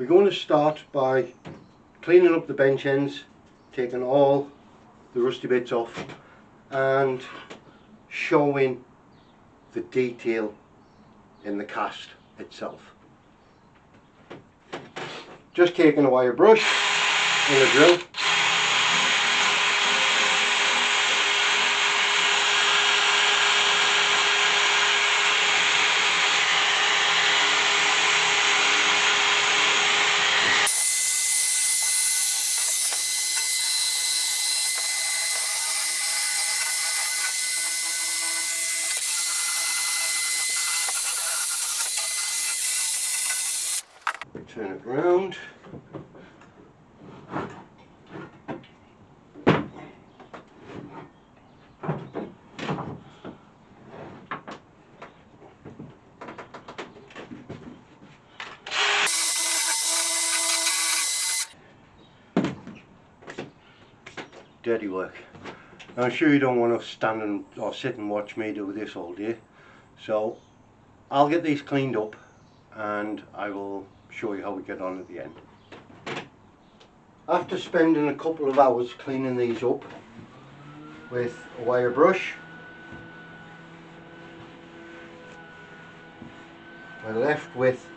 We're going to start by cleaning up the bench ends, taking all the rusty bits off and showing the detail in the cast itself. Just taking a wire brush and a drill. Turn it round. Dirty work. Now, I'm sure you don't want to stand or sit and watch me do this all day, so I'll get these cleaned up and I will show you how we get on at the end. After spending a couple of hours cleaning these up with a wire brush, we're left with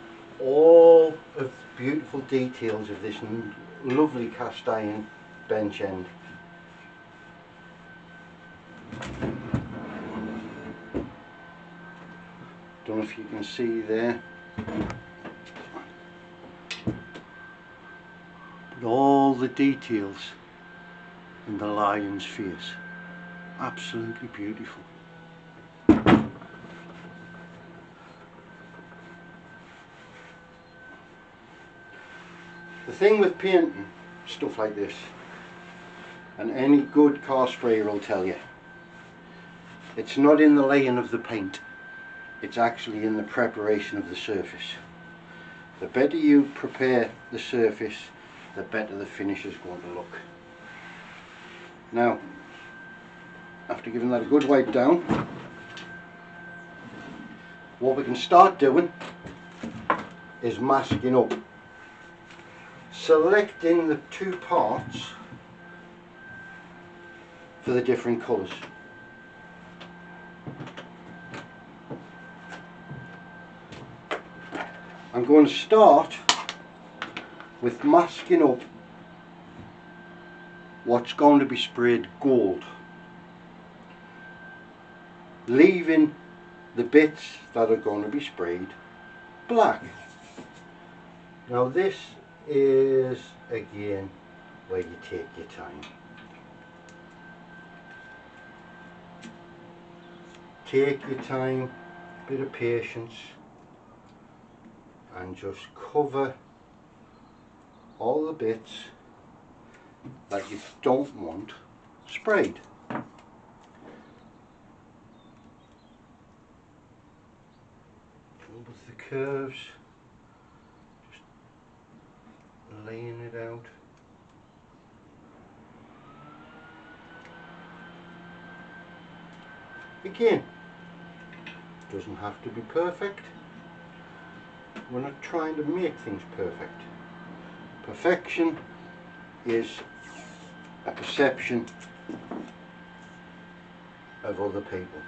all of the beautiful details of this lovely cast iron bench end. Don't know if you can see there, but all the details in the lion's face, absolutely beautiful. The thing with painting stuff like this, and any good car sprayer will tell you, it's not in the laying of the paint, it's actually in the preparation of the surface. The better you prepare the surface, the better the finish is going to look. Now, after giving that a good wipe down, what we can start doing is masking up. Selecting the two parts for the different colours. I'm going to start with masking up what's going to be sprayed gold, leaving the bits that are going to be sprayed black. Now this is again where you take your time. Take your time, bit of patience, and just cover all the bits that you don't want sprayed. With the curves, just laying it out. Again, doesn't have to be perfect. We're not trying to make things perfect. Perfection is a perception of other people.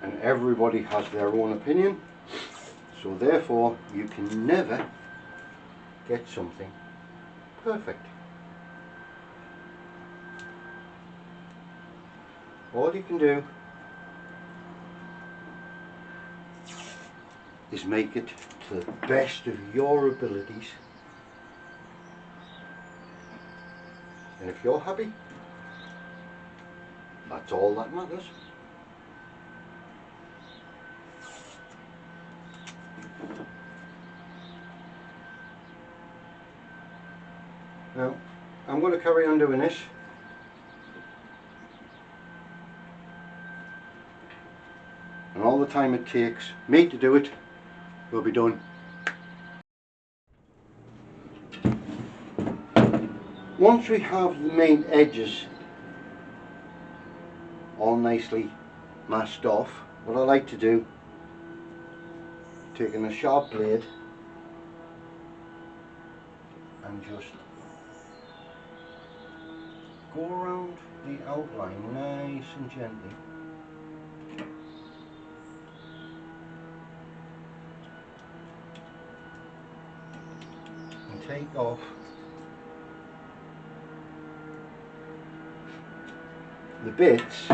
And everybody has their own opinion, so therefore you can never get something perfect. All you can do is make it to the best of your abilities, and if you're happy, that's all that matters. Now, I'm going to carry on doing this. And all the time it takes me to do it will be done. Once we have the main edges all nicely masked off, what I like to do, taking a sharp blade and just go around the outline nice and gently. And take off the bits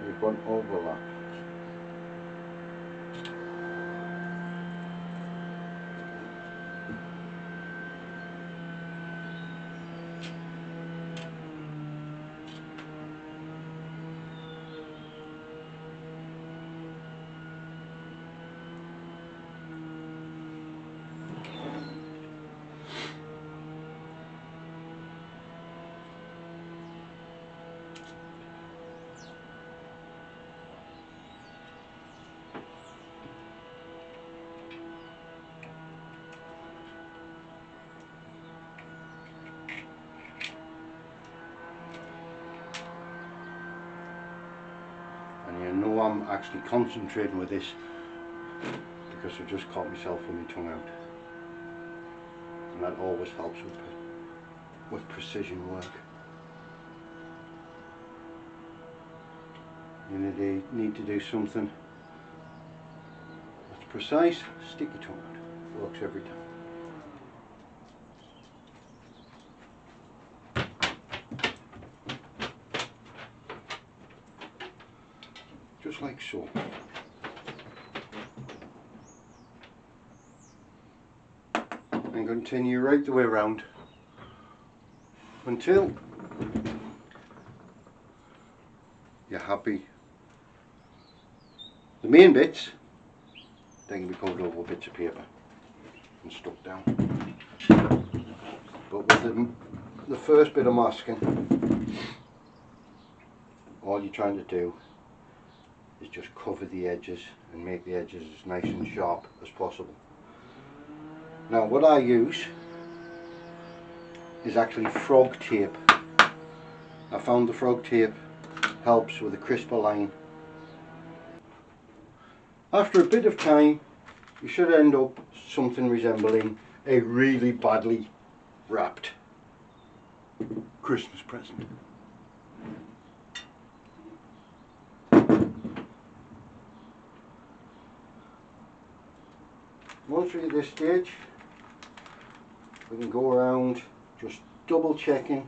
you've got overlap. And you know I'm actually concentrating with this because I just caught myself with my tongue out, and that always helps with precision work. You need to do something that's precise, stick your tongue out. Works every time. Just like so. And continue right the way around until you're happy. The main bits then can be covered over with bits of paper and stuck down. But with the first bit of masking, all you're trying to do is just cover the edges and make the edges as nice and sharp as possible. Now what I use is actually frog tape. I found the frog tape helps with a crisper line. After a bit of time you should end up something resembling a really badly wrapped Christmas present. Once we're at this stage, we can go around just double checking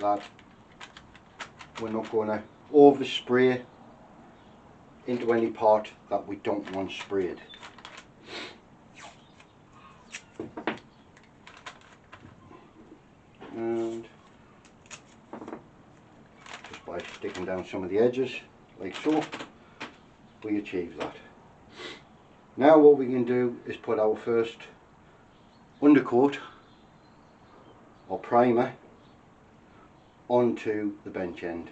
that we're not going to overspray into any part that we don't want sprayed. And just by sticking down some of the edges like so, we achieve that. Now what we can do is put our first undercoat or primer onto the bench end.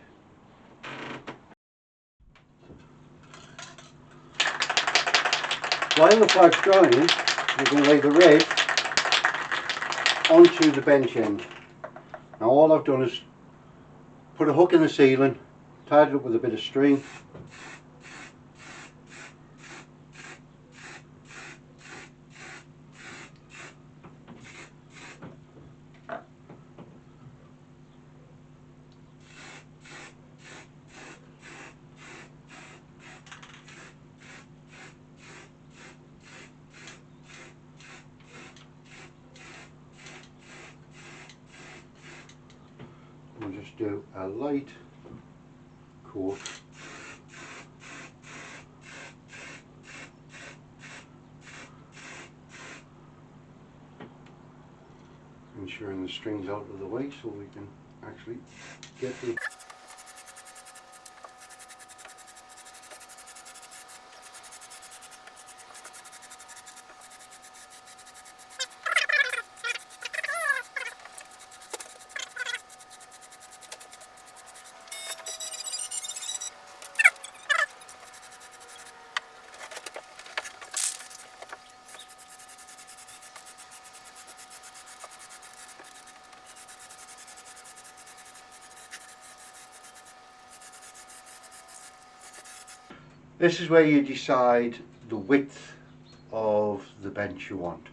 While the flag's drying, we can lay the red onto the bench end. Now all I've done is put a hook in the ceiling, tied it up with a bit of string, we'll just do a light coat ensuring the string's out of the way so we can actually get the This is where you decide the width of the bench you want,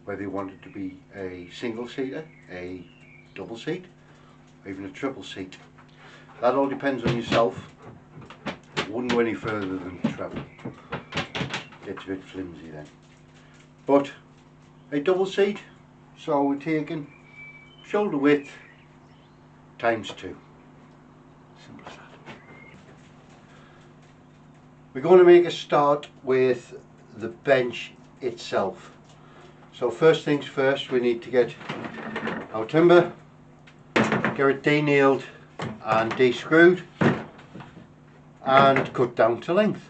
whether you want it to be a single seater, a double seat, or even a triple seat. That all depends on yourself. Wouldn't go any further than treble. Gets a bit flimsy then. But a double seat, so we're taking shoulder width times 2. Simple as that. We're going to make a start with the bench itself. So first things first, we need to get our timber, get it de-nailed and de-screwed and cut down to length.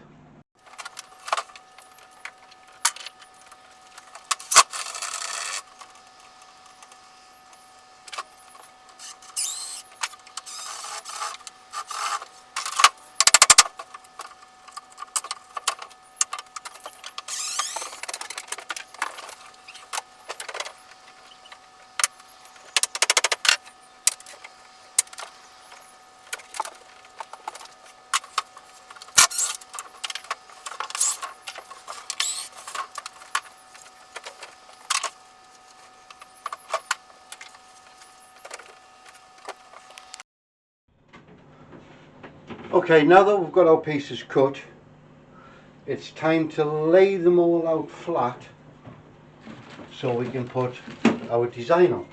Okay, now that we've got our pieces cut, it's time to lay them all out flat so we can put our design on.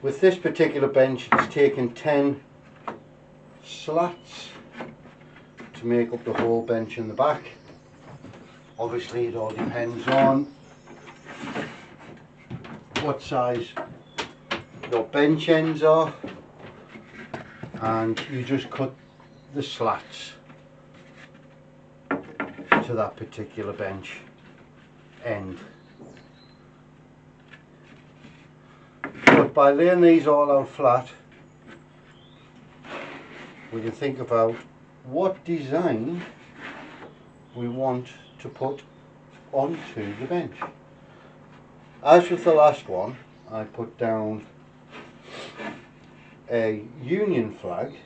With this particular bench, it's taken 10 slats to make up the whole bench in the back. Obviously it all depends on what size your bench ends are, and you just cut the slats to that particular bench end. But by laying these all out flat, we can think about what design we want to put onto the bench. As with the last one, I put down a Union flag.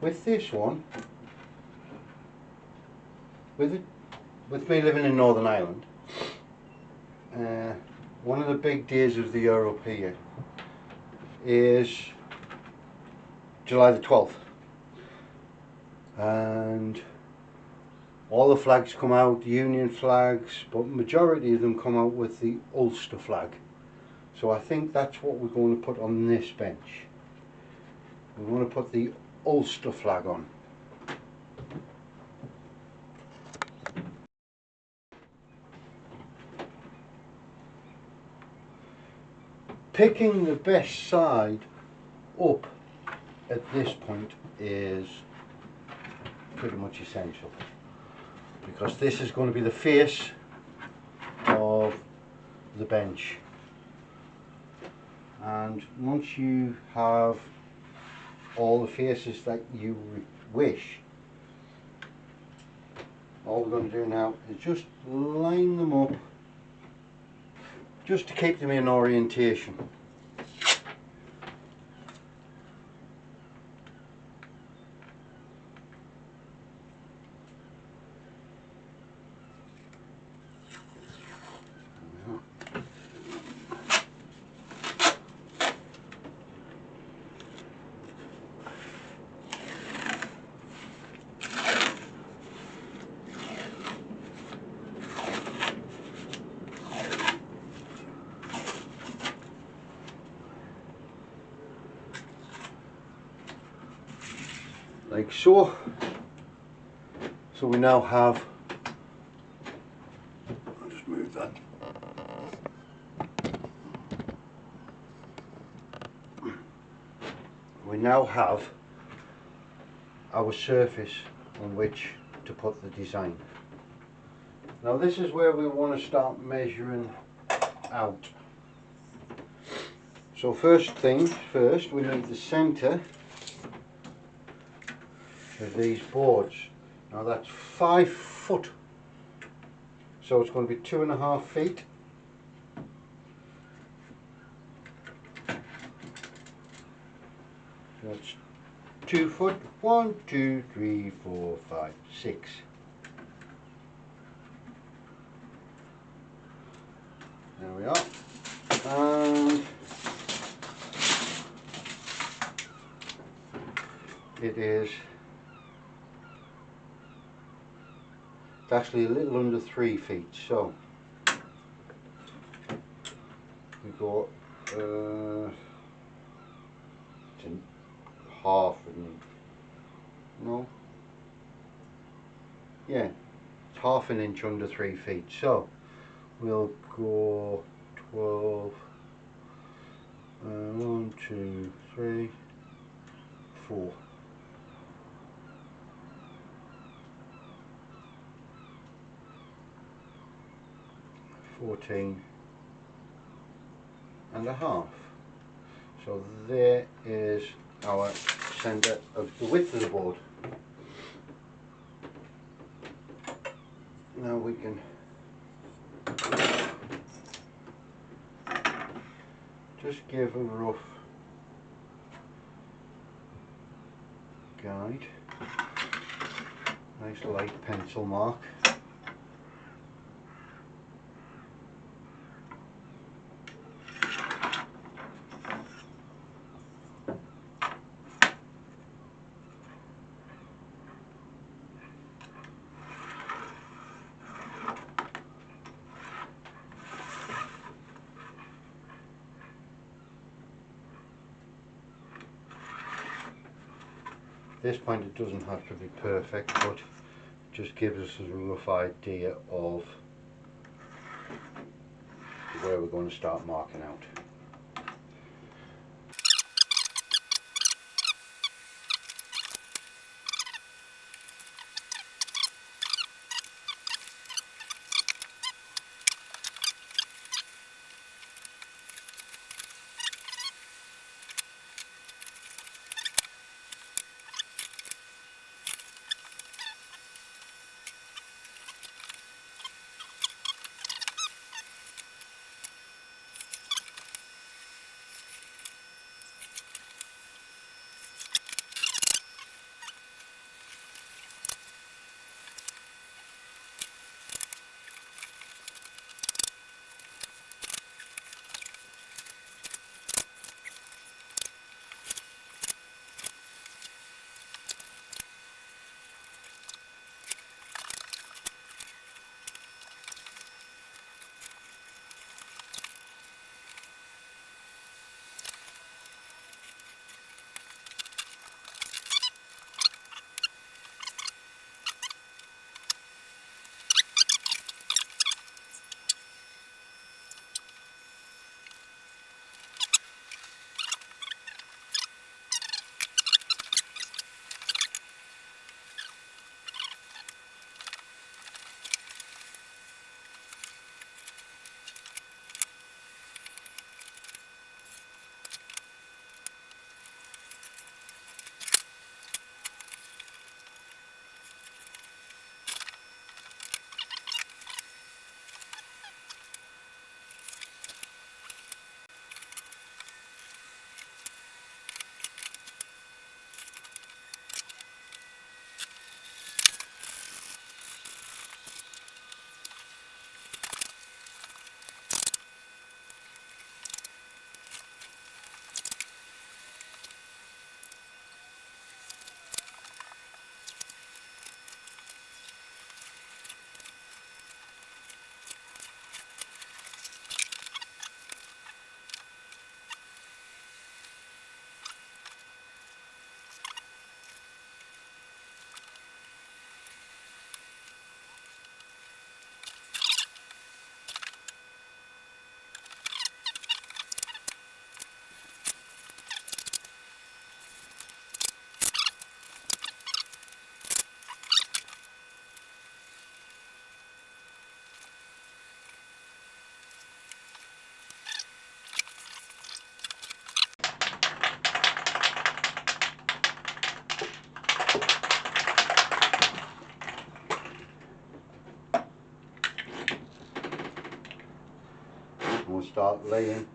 With this one, with me living in Northern Ireland, one of the big days of the Europe here is July the 12th, and all the flags come out, Union flags, but majority of them come out with the Ulster flag. So I think that's what we're going to put on this bench. We're going to put the Ulster flag on. Picking the best side up at this point is pretty much essential, because this is going to be the face of the bench, and once you have all the faces that you wish, all we're going to do now is just line them up just to keep them in orientation. Like so. So we now have, I'll just move that. We now have our surface on which to put the design. Now this is where we want to start measuring out. So first things first, we need the centre of these boards. Now that's 5 foot, so it's going to be 2.5 feet. That's 2 foot. 1, 2, 3, 4, 5, 6. There we are. And it is, it's actually a little under 3 feet, so we go it's in half and no, yeah, it's half an inch under 3 feet, so we'll go 12, 1, 2, 3, 4. 14 and a half. So there is our centre of the width of the board. Now we can just give a rough guide. Nice light pencil mark. At this point it doesn't have to be perfect, but it just gives us a rough idea of where we're going to start marking out. start laying.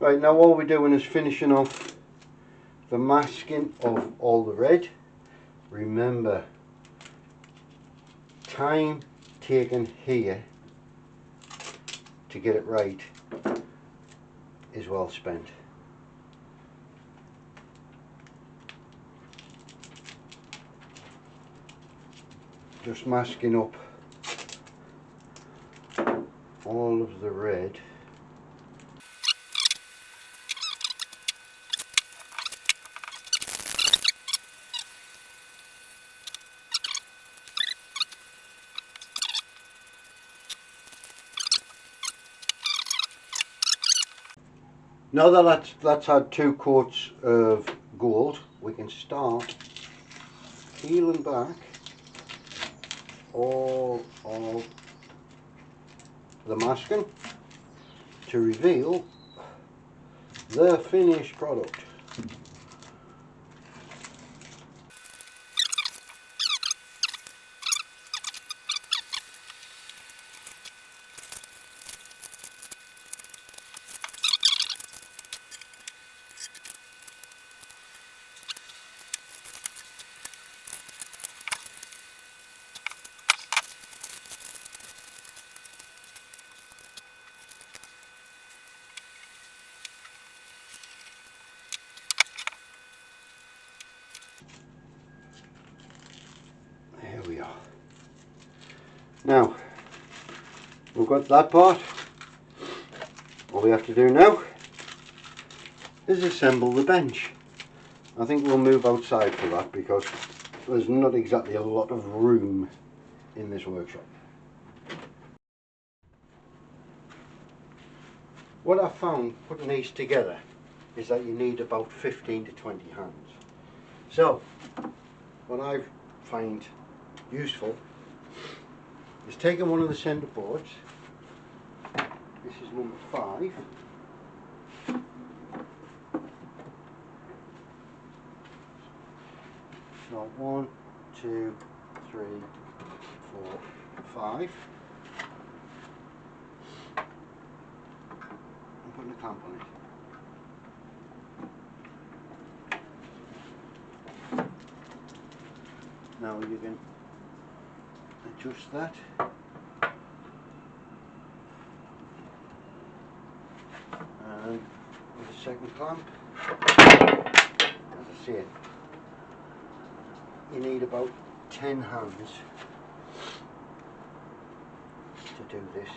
Right, now all we're doing is finishing off the masking of all the red. Remember, time taken here to get it right is well spent. Just masking up all of the red. Now that that's had 2 coats of gold, we can start peeling back all of the masking to reveal the finished product. Now, we've got that part. All we have to do now is assemble the bench. I think we'll move outside for that because there's not exactly a lot of room in this workshop. What I've found putting these together is that you need about 15 to 20 hands. So, what I find useful is taking one of the centre boards. This is number 5. So 1, 2, 3, 4, 5. I'm putting a clamp on it. Now you can adjust that. And with a second clamp, as I say, you need about 10 hands to do this.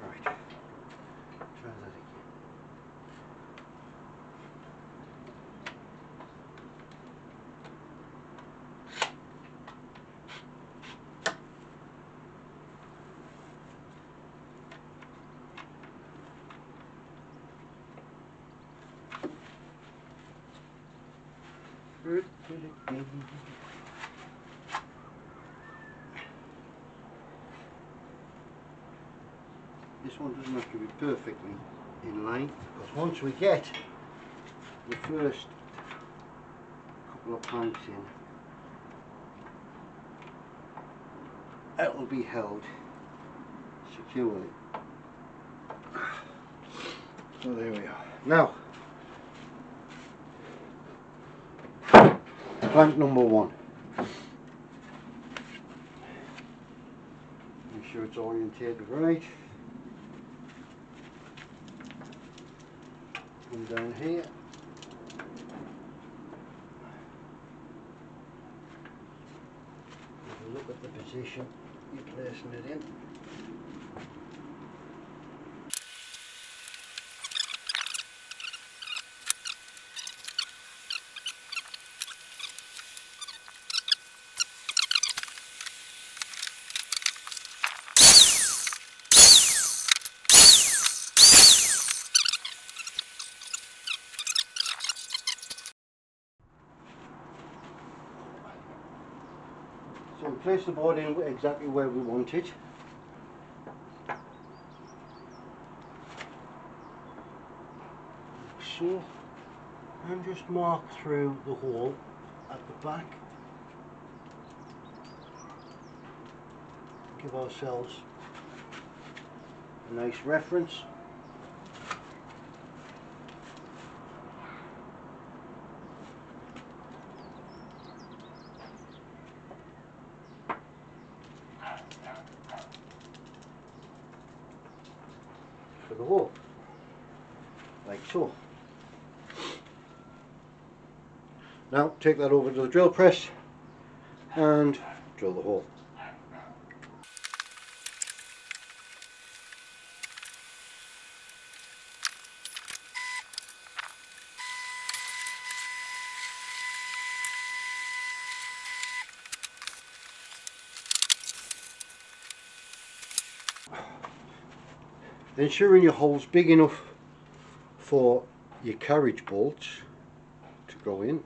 Right, try that again. This one doesn't have to be perfectly in line, because once we get the first couple of planks in, it will be held securely. So there we are. Now, plank number 1. Make sure it's orientated right. Come down here. Have a look at the position you're placing it in. So we place the board in exactly where we want it. So, and just mark through the hole at the back. Give ourselves a nice reference. For the hole, like so. Now take that over to the drill press and drill the hole. Ensuring your hole's big enough for your carriage bolts to go in.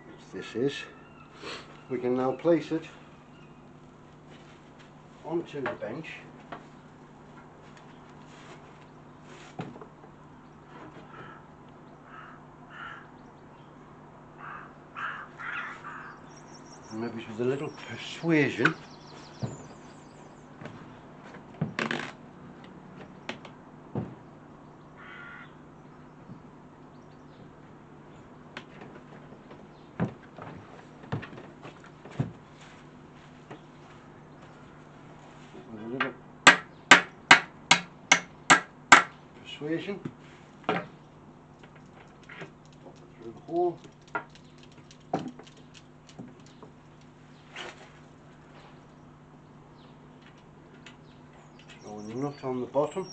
Which this is. We can now place it onto the bench. And maybe with a little persuasion, persuasion. Pop it through the hole. Throw a nut on the bottom.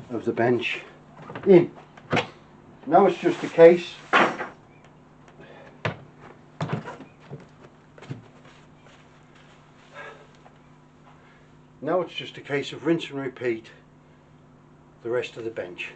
Of the bench in. Now it's just a case of rinse and repeat the rest of the bench.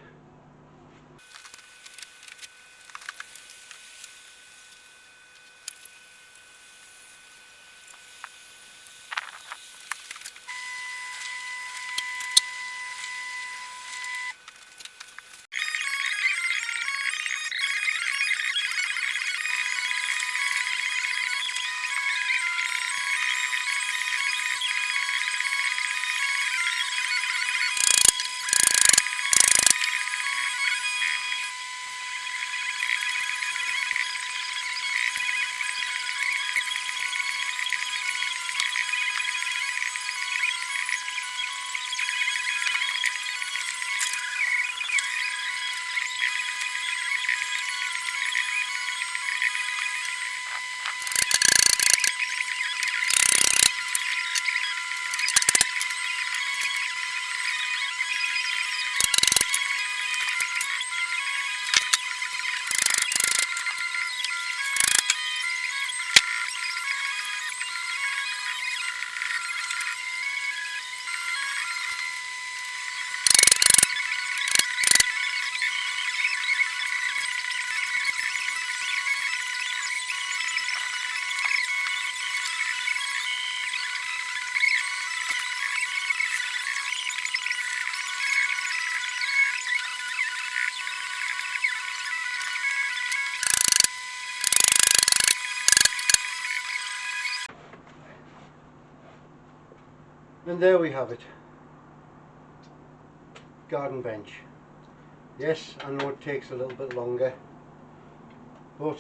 And there we have it. Garden bench. Yes, I know it takes a little bit longer, but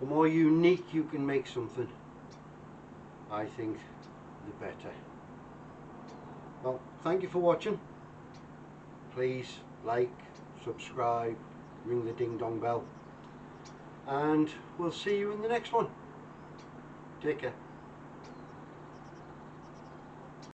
the more unique you can make something, I think the better. Well, thank you for watching. Please like, subscribe, ring the ding dong bell, and we'll see you in the next one. Take care.